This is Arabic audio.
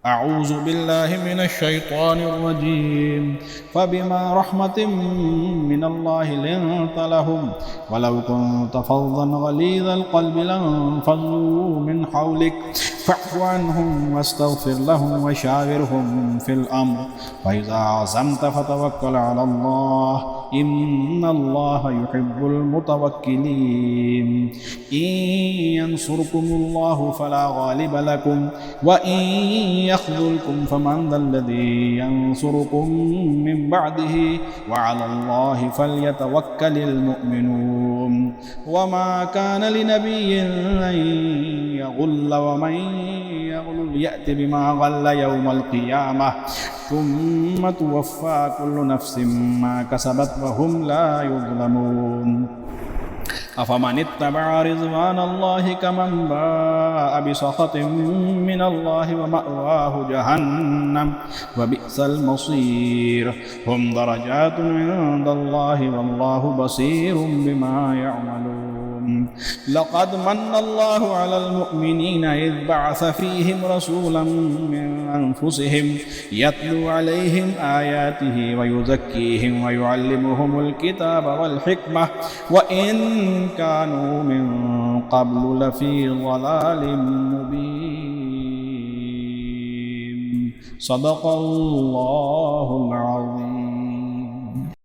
أعوذ بالله من الشيطان الرجيم فبما رحمة من الله لنت لهم ولو كنت فظا غليظ القلب لانفضوا من حولك فاعف عنهم واستغفر لهم وشاورهم في الأمر فإذا عزمت فتوكل على الله إن الله يحب المتوكلين إن ينصركم الله فلا غالب لكم وإن يخذلكم فمن ذا الذي ينصركم من بعده وعلى الله فليتوكل المؤمنون وما كان لنبي أن يغل ومن يغل يأت بما غل يوم القيامة ثم توفى كل نفس ما كسبت وهم لا يظلمون أفمن اتبع رضوان الله كمن باء بسخط من الله ومأواه جهنم وبئس المصير هم درجات عند الله والله بصير بما يعملون لقد من الله على المؤمنين إذ بعث فيهم رسولا من أنفسهم يتلو عليهم آياته ويزكيهم ويعلمهم الكتاب والحكمة وإن كانوا من قبل لفي ضلال مبين صدق الله العظيم.